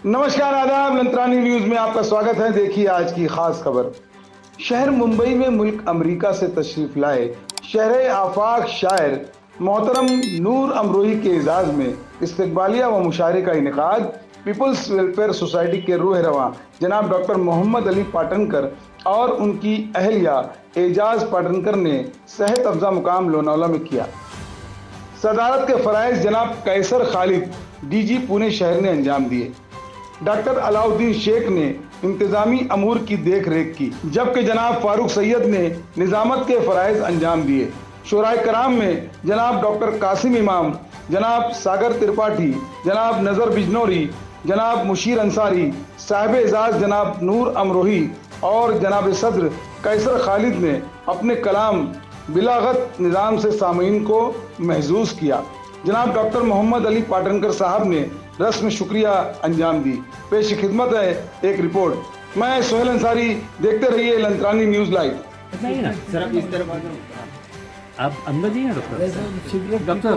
नमस्कार, आदाब। लंत्रानी न्यूज में आपका स्वागत है। देखिए आज की खास खबर। शहर मुंबई में मुल्क अमेरिका से तशरीफ लाए शहर आफाक शायर मोहतरम नूर अमरोही के एजाज में इस्तकबालिया व मुशायरे का इनेकाद पीपल्स वेलफेयर सोसाइटी के रूह रवां जनाब डॉक्टर मोहम्मद अली पाटनकर और उनकी अहलिया एजाज पाटनकर ने सेहत अफजा मुकाम लोनावला में किया। सदारत के फराइज जनाब कैसर खालिद डीजी पुणे शहर ने अंजाम दिए। डॉक्टर अलाउद्दीन शेख ने इंतजामी अमूर की देख रेख की, जबकि जनाब फारूक सैयद ने निजामत के फराइज अंजाम दिए। शुराए कराम में जनाब डॉक्टर कासिम इमाम, जनाब सागर त्रिपाठी, जनाब नज़र बिजनौरी, जनाब मुशीर अंसारी, साहिब एजाज जनाब नूर अमरोही और जनाब सदर कैसर खालिद ने अपने कलाम बिलागत निज़ाम से सामीन को महजूज किया। जनाब डॉक्टर मोहम्मद अली पाटनकर साहब ने रस्म शुक्रिया अंजाम दी। पेश खिदमत है एक रिपोर्ट। मैं सोहेल अंसारी, देखते रहिए लंत्रानी न्यूज लाइव। नहीं ना सर, आप इस तरफ आप अंदर जाइए डॉक्टर।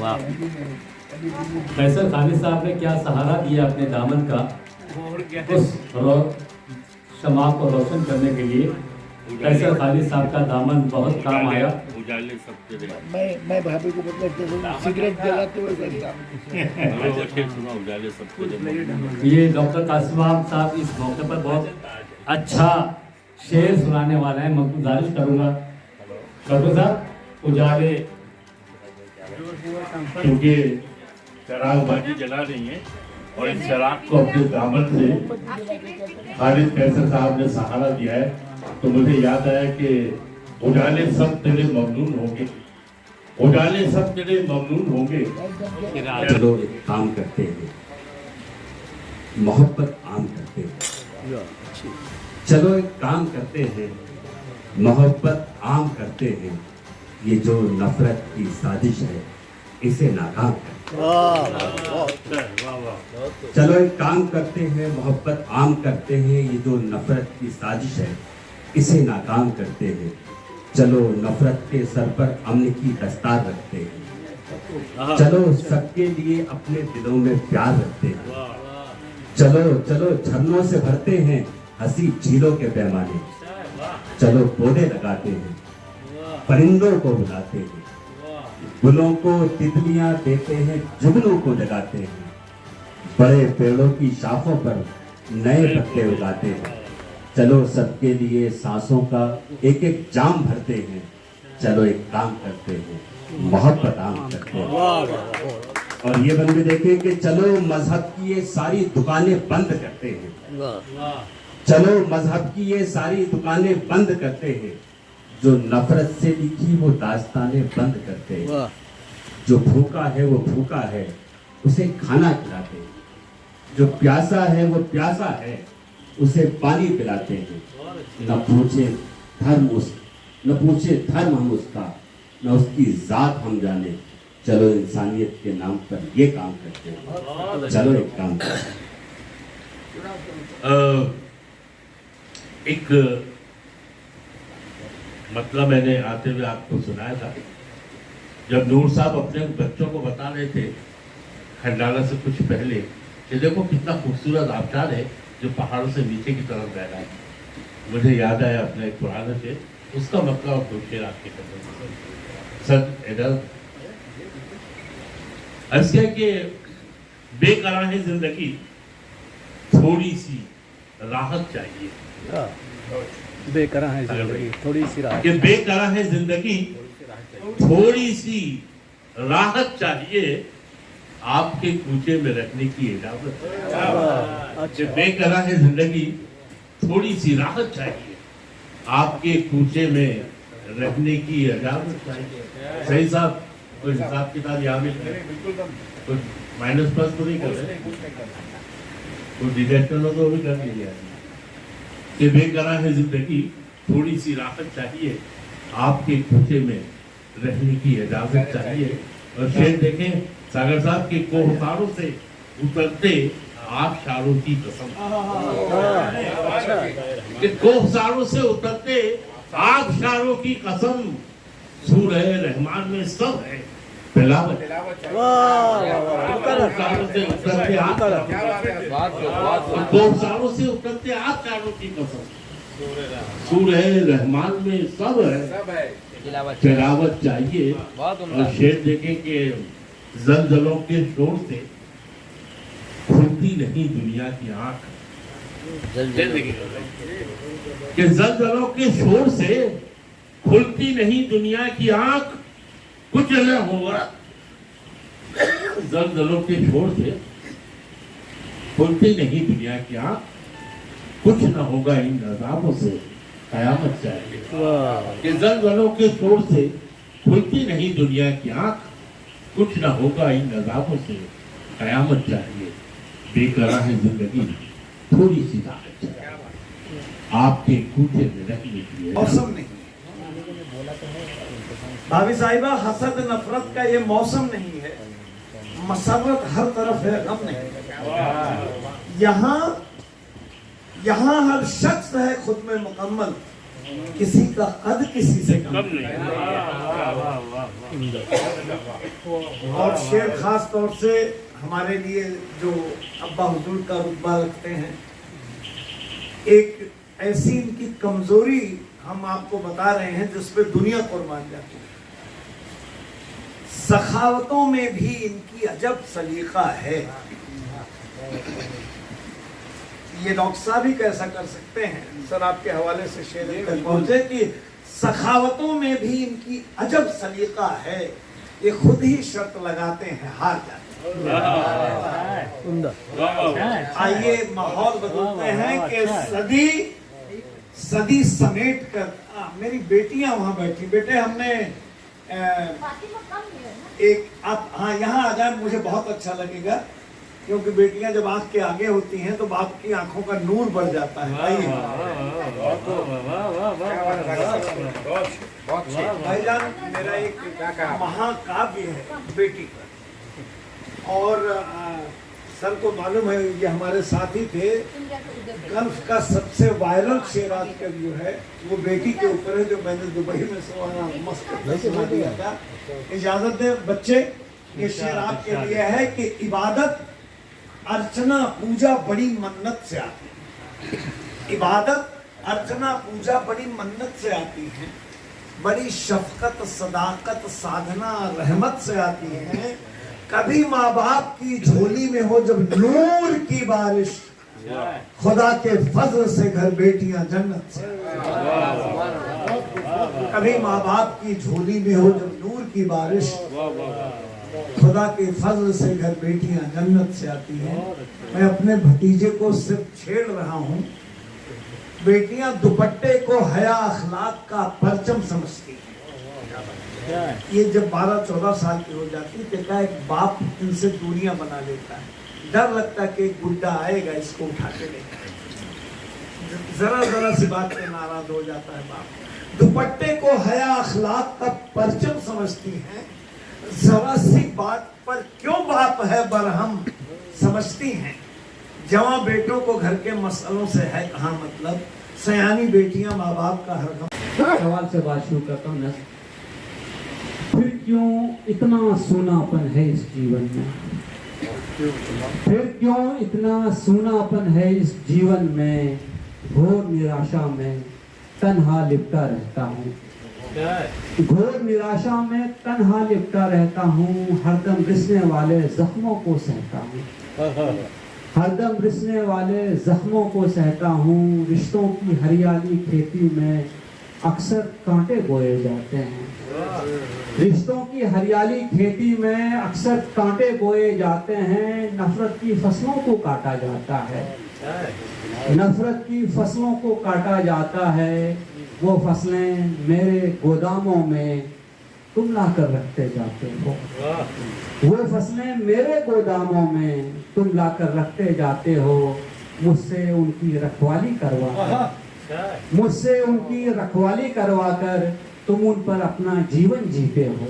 वाह, कैसर खालिद साहब ने क्या सहारा दिया अपने दामन का उस शमा को रोशन करने के लिए। कैसर खालिद साहब का दामन बहुत काम आया। उजाले सबके मैं भाभी को मतलब सिगरेट जलाते हुए सुना उजाले सबके। ये डॉक्टर कासिम साहब इस मौके पर बहुत अच्छा शेर सुनाने वाले हैं। मैं गुजारिश करूंगा डॉक्टर साहब उजाले, क्योंकि चरागबाजी जला रही है और इस चराग को अपने दामन से खालिद कैसर साहब ने सहारा दिया है, तो मुझे याद आया कि उजाले सब तेरे ममनून होंगे, उजाले सब तेरे ममनून होंगे। चलो एक काम करते हैं, मोहब्बत आम करते हैं। चलो एक काम करते हैं, मोहब्बत आम करते हैं। ये जो नफरत की साजिश है इसे नाकाम करते हैं। चलो एक काम करते हैं, मोहब्बत आम करते हैं। ये जो नफरत की साजिश है इसे नाकाम करते हैं। चलो नफरत के सर पर अमन की दस्तार रखते हैं। चलो सबके लिए अपने दिलों में प्यार रखते हैं। चलो चलो झरनों से भरते हैं हंसी झीलों के पैमाने। चलो पौधे लगाते हैं, परिंदों को बुलाते हैं, गुलों को तितलियां देते हैं, जुगनों को जगाते हैं, बड़े पेड़ों की शाखों पर नए पत्ते उगाते हैं। चलो सबके लिए सांसों का एक एक जाम भरते हैं। चलो एक काम करते हैं, मोहब्बत आम करते हैं। और ये बंदे देखें कि चलो मजहब की ये सारी दुकानें बंद करते हैं। चलो मजहब की ये सारी दुकानें बंद करते हैं। जो नफरत से लिखी वो दास्तानें बंद करते हैं। जो भूखा है वो भूखा है, उसे खाना खिलाते हैं। जो प्यासा है वो प्यासा है, उसे पानी पिलाते हैं। न पूछे धर्म हम उसका, न उसकी जात हम जाने। चलो इंसानियत के नाम पर ये काम करते हैं। चलो एक काम करते हैं। एक मतलब मैंने आते हुए आपको सुनाया था, जब नूर साहब अपने बच्चों को बता रहे थे खंडाला से कुछ पहले कि देखो कितना खूबसूरत आबशार है जो पहाड़ों से नीचे की तरफ बह रहा है। मुझे याद आया अपने एक पुराने से, उसका मतलब और दो शेर आपके सर एडल ऐसे कि बेकरार है जिंदगी, थोड़ी सी राहत चाहिए। बेकरार है जिंदगी, थोड़ी सी राहत। कि बेकरार है जिंदगी, थोड़ी सी राहत चाहिए, आपके कूचे में रखने की इजाजत। अच्छा। बेकरार है जिंदगी, थोड़ी सी राहत चाहिए, आपके कूचे में रखने की इजाजत चाहिए। सही साहब, कोई हिसाब किताब यहाँ मिल गए, कुछ माइनस प्लस तो नहीं कर रहे, कुछ डिडक्ट करना तो भी कर लिया। कि बेकरार है जिंदगी, थोड़ी सी राहत चाहिए, आपके कूचे में रहने की इजाजत चाहिए। और शेर देखें सागर साहब के कोहतारों से उतरते आप शारों की कसम, कि कोहतारों से उतरते आबशारों की कसम, सूरह रहमान में सब है तिलावत। गौशालों से उतरते आबशारों की कसम, सूरह रहमान में सब है तिलावत चाहिए। और शेर देखें कि जलजलों के शोर से खुलती नहीं दुनिया की आंख, कि जलजलों के शोर से खुलती नहीं दुनिया की आंख, कुछ न होगा। जलजलों के शोर से खुलती नहीं दुनिया की आंख, कुछ न होगा इन अज़ाबों से कयामत चाहिए। कि जलजलों के शोर से खुलती नहीं दुनिया की आंख, कुछ न होगा इन अज़ाबों से कयामत चाहिए। बेकरार है जिंदगी, थोड़ी सी राहत चाहिए, आपके कूचे में रखने के लिए मौसम नहीं। भाभी साहिबा, हसद नफरत का ये मौसम नहीं है। मसरत हर तरफ है, गम नहीं। यहाँ हर शख्स है खुद में मुकम्मल, किसी का कद किसी से कम नहीं। और शेर खास तौर से हमारे लिए जो अब्बा हुजूर का रुतबा रखते हैं, एक ऐसी इनकी कमजोरी हम आपको बता रहे हैं जिस पे दुनिया कुर्बान जाती है। सखावतों में भी इनकी अजब सलीका है। ये डॉक्टर साहब ही कैसा कर सकते हैं, सर आपके हवाले से शेर तक पहुंचे कि सखावतों में भी इनकी अजब सलीका है। ये खुद ही शर्त लगाते हैं, हार जाते हैं। आइए माहौल बदलते हैं कि सदी समेट कर मेरी बेटियां वहां बैठी। बेटे हमने एक आप हाँ यहाँ आ जाए, मुझे बहुत अच्छा लगेगा, क्योंकि बेटियां जब आंख के आगे होती हैं तो बाप की आंखों का नूर बढ़ जाता है। भाईजान, मेरा एक महाकाव्य है बेटी पर, और सर को मालूम है, ये हमारे साथी थे। गल्फ का सबसे वायरल शेर आजकल जो है वो बेटी के ऊपर है, जो मैंने दुबई में सुना दिया था। इजाजत दे बच्चे, ये शेर आपके लिए है कि इबादत अर्चना पूजा बड़ी मन्नत से आती है। इबादत अर्चना पूजा बड़ी मन्नत से आती है, बड़ी शफकत सदाकत साधना रहमत से आती है। कभी माँ बाप की झोली में हो जब नूर की बारिश, खुदा के फजल से घर बेटियां जन्नत से। कभी माँ बाप की झोली में हो जब नूर की बारिश, खुदा के फजल से घर बेटियां जन्नत से आती हैं। मैं अपने भतीजे को सिर्फ छेड़ रहा हूँ। बेटियां दुपट्टे को हया अखलाक का परचम समझती हैं। ये जब 12-14 साल की हो जाती है तो एक बाप इनसे दूरियां बना लेता है। डर लगता है कि एक गुड्डा आएगा इसको उठा के लेगा। जरा सी बात पे नाराज हो जाता है बाप। दुपट्टे को हया अखलाक का परचम समझती हैं, जरा सी बात पर क्यों बाप है बरहम समझती हैं। जवां बेटों को घर के मसलों से है कहाँ मतलब, सयानी बेटियां माँ बाप का हर गम। सवाल से बात शुरू करता हूँ। फिर क्यों इतना सूनापन है इस जीवन में, फिर क्यों इतना सूनापन है इस जीवन में, घोर निराशा में तन्हा लिपटा रहता हूँ। घोर निराशा में तन्हा लिपटा रहता हूँ, हरदम रिसने वाले जख्मों को सहता हूँ। हरदम रिसने वाले जख्मों को सहता हूँ। रिश्तों की हरियाली खेती में अक्सर कांटे बोए जाते हैं। रिश्तों की हरियाली खेती में अक्सर कांटे बोए जाते हैं। नफरत की फसलों को काटा जाता है, नफरत की फसलों को काटा जाता है। वो फसलें मेरे गोदामों में तुम ला कर रखते जाते हो। वो फसलें मेरे गोदामों में तुम ला कर रखते जाते हो। मुझसे उनकी रखवाली करवा कर तुम उन पर अपना जीवन जीते हो।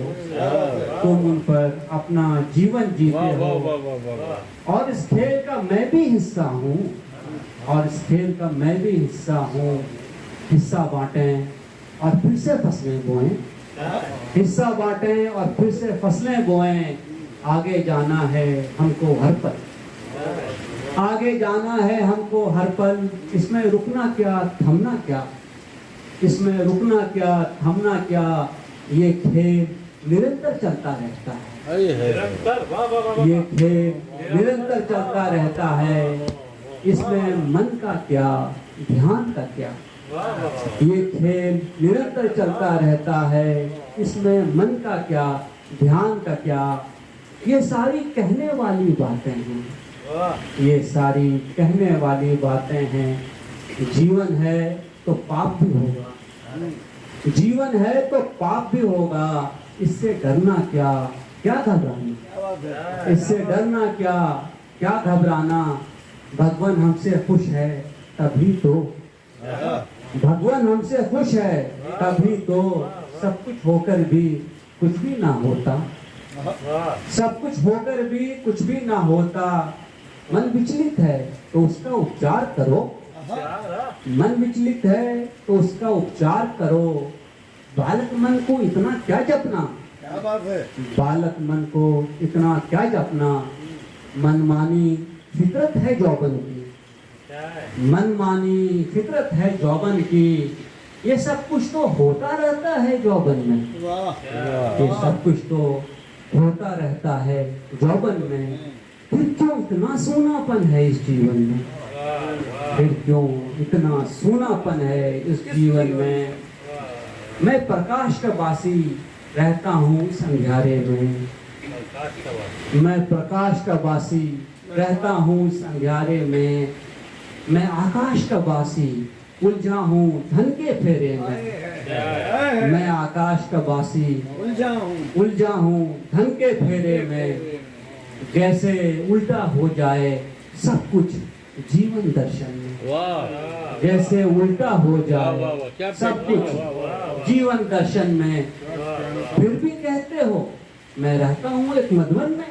तुम उन पर अपना जीवन जीते हो। और इस खेल का मैं भी हिस्सा हूँ, और इस खेल का मैं भी हिस्सा हूँ। हिस्सा बांटें और फिर से फसलें बोएं, हिस्सा बांटें और फिर से फसलें बोएं। आगे जाना है हमको हर पल, आगे जाना है हमको हर पल। इसमें रुकना क्या थमना क्या, इसमें रुकना क्या थमना क्या, ये खेल निरंतर चलता रहता है। ये खेल निरंतर चलता रहता है। इसमें मन का क्या ध्यान का क्या, ये खेल निरंतर चलता रहता है। इसमें मन का क्या ध्यान का क्या, ये सारी कहने वाली बातें हैं, ये सारी कहने वाली बातें हैं। जीवन है तो पाप भी होगा, जीवन है तो पाप भी होगा। इससे डरना क्या, क्या घबराना, इससे डरना क्या, क्या घबराना। भगवान हमसे खुश है तभी तो, भगवान हमसे खुश है तभी तो सब कुछ होकर भी कुछ भी ना होता, सब कुछ होकर भी कुछ भी ना होता। मन विचलित है तो उसका उपचार करो, मन विचलित है तो उसका उपचार करो। बालक मन को इतना क्या जपना, क्या बात है, बालक मन को इतना क्या जपना। मनमानी फितरत है जौबन की, मनमानी फितरत है जौबन की। ये सब कुछ तो होता रहता है जौबन में, ये सब कुछ तो होता रहता है जौबन में। फिर क्यों इतना सूनापन है इस जीवन में, फिर क्यों इतना सूनापन है इस जीवन में। मैं प्रकाश का वासी रहता हूँ इस अंधियारे में, मैं प्रकाश का वासी रहता हूँ इस अंधियारे में। मैं आकाश का वासी उलझा हूँ धन के फेरे में, मैं आकाश का वासी उलझा हूँ धन के फेरे में। जैसे उल्टा हो जाए सब कुछ जीवन दर्शन में, जैसे उल्टा हो जाए सब कुछ जीवन दर्शन में। फिर भी कहते हो मैं रहता हूँ एक मधुबन में,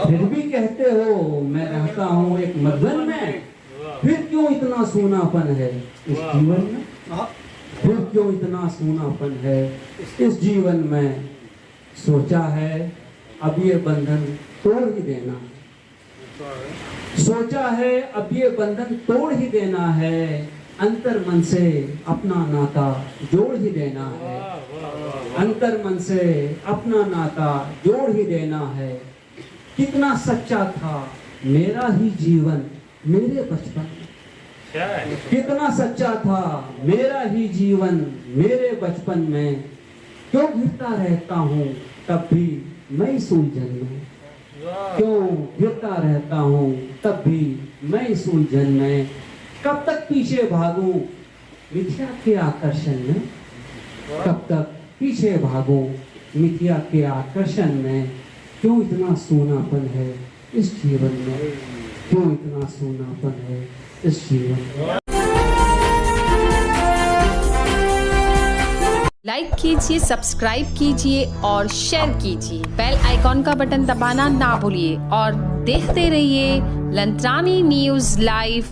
फिर भी कहते हो मैं रहता हूँ एक मधुबन में। फिर क्यों इतना सूनापन है इस जीवन में, फिर क्यों इतना सूनापन है इस जीवन में। सोचा है अब ये बंधन तोड़ ही देना, सोचा है अब ये बंधन तोड़ ही देना है। अंतर मन से अपना नाता जोड़ ही देना है, अंतर मन से अपना नाता जोड़ ही देना है। कितना सच्चा था मेरा ही जीवन मेरे बचपन में, कितना सच्चा था मेरा ही जीवन मेरे बचपन में। क्यों घिरता रहता हूँ तब भी मैं इस उलझन में, क्यों घिरता रहता हूँ तब भी मैं इस उलझन में। कब तक पीछे भागूं मिथ्या के आकर्षण में, कब तक पीछे भागूं मिथ्या के आकर्षण में। क्यों इतना सूनापन है इस जीवन में, क्यों इतना सूनापन है इस जीवन में। लाइक कीजिए, सब्सक्राइब कीजिए और शेयर कीजिए। बेल आइकॉन का बटन दबाना ना भूलिए और देखते रहिए लंत्रानी न्यूज़ लाइव।